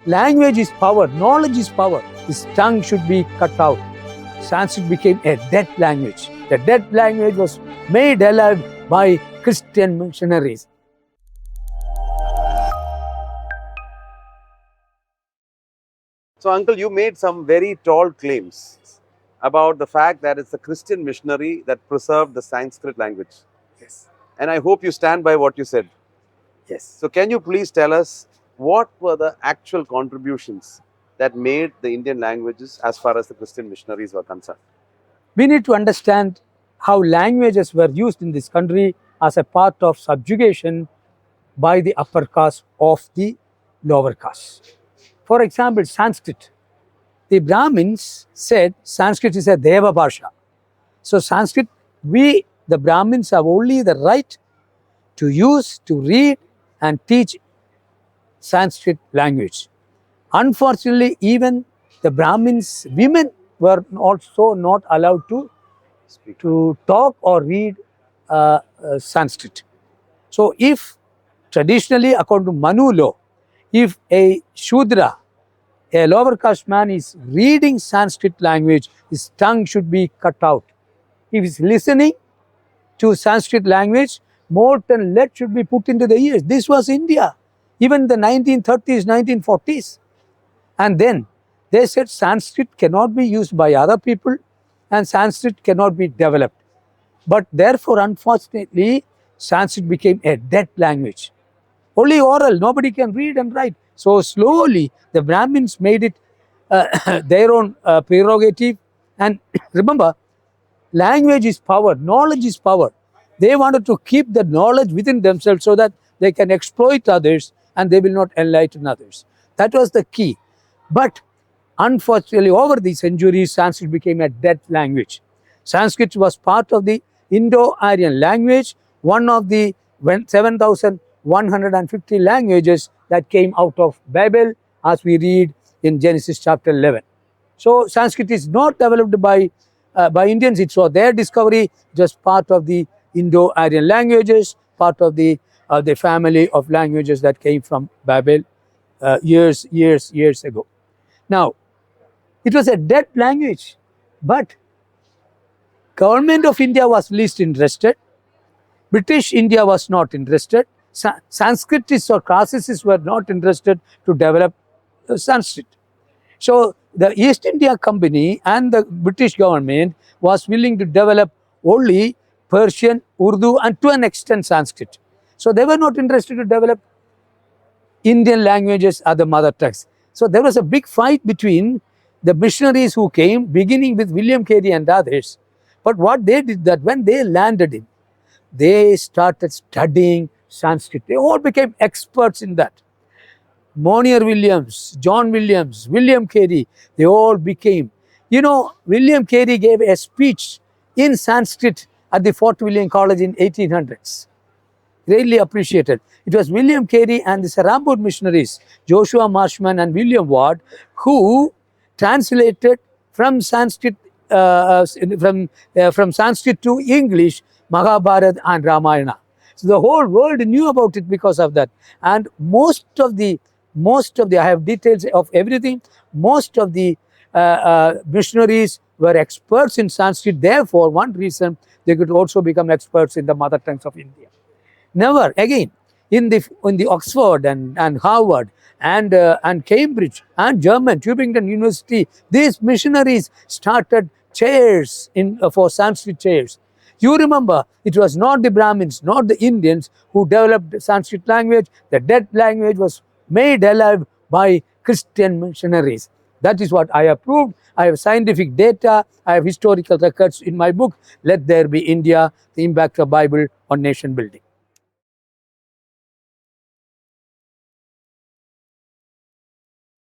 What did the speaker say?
Language is power, knowledge is power. His tongue should be cut out. Sanskrit became a dead language. The dead language was made alive by Christian missionaries. So, uncle, you made some very tall claims about the fact that it's a Christian missionary that preserved the Sanskrit language. Yes. And I hope you stand by what you said. Yes. So, can you please tell us what were the actual contributions that made the Indian languages as far as the Christian missionaries were concerned? We need to understand how languages were used in this country as a part of subjugation by the upper caste of the lower caste. For example, Sanskrit. The Brahmins said Sanskrit is a Deva Bhasha. So Sanskrit, we, the Brahmins, have only the right to use, to read and teach Sanskrit language. Unfortunately, even the Brahmins, women were also not allowed to talk or read Sanskrit. So if traditionally, according to Manu law, if a Shudra, a lower caste man, is reading Sanskrit language, his tongue should be cut out. If he is listening to Sanskrit language, molten lead should be put into the ears. This was India, even the 1930s, 1940s. And then they said Sanskrit cannot be used by other people and Sanskrit cannot be developed. But therefore, unfortunately, Sanskrit became a dead language. Only oral, nobody can read and write. So slowly, the Brahmins made it their own prerogative. And remember, language is power, knowledge is power. They wanted to keep the knowledge within themselves so that they can exploit others and they will not enlighten others. That was the key. But unfortunately, over the centuries, Sanskrit became a dead language. Sanskrit was part of the Indo-Aryan language, one of the 7,150 languages that came out of Babel, as we read in Genesis chapter 11. So Sanskrit is not developed by Indians. It was their discovery, just part of the Indo-Aryan languages, part of the family of languages that came from Babel years ago. Now, it was a dead language, but government of India was least interested. British India was not interested. Sanskritists or classicists were not interested to develop Sanskrit. So the East India Company and the British government was willing to develop only Persian, Urdu and to an extent Sanskrit. So they were not interested to develop Indian languages or the mother tongues. So there was a big fight between the missionaries who came, beginning with William Carey and others. But what they did, that when they landed in, they started studying Sanskrit. They all became experts in that. Monier Williams, John Williams, William Carey, they all became. You know, William Carey gave a speech in Sanskrit at the Fort William College in 1800s. Greatly appreciated. It was William Carey and the Serampore missionaries, Joshua Marshman and William Ward, who translated from Sanskrit from Sanskrit to English Mahabharata and Ramayana. So the whole world knew about it because of that. And most of the I have details of everything. Most of the missionaries were experts in Sanskrit. Therefore, one reason they could also become experts in the mother tongues of India. Never again in the Oxford and Harvard and Cambridge and German Tübingen University, these missionaries started chairs for Sanskrit chairs. You remember, it was not the Brahmins, not the Indians who developed the Sanskrit language. The dead language was made alive by Christian missionaries. That is what I have proved. I have scientific data. I have historical records in my book, Let There Be India, The Impact of Bible on Nation Building.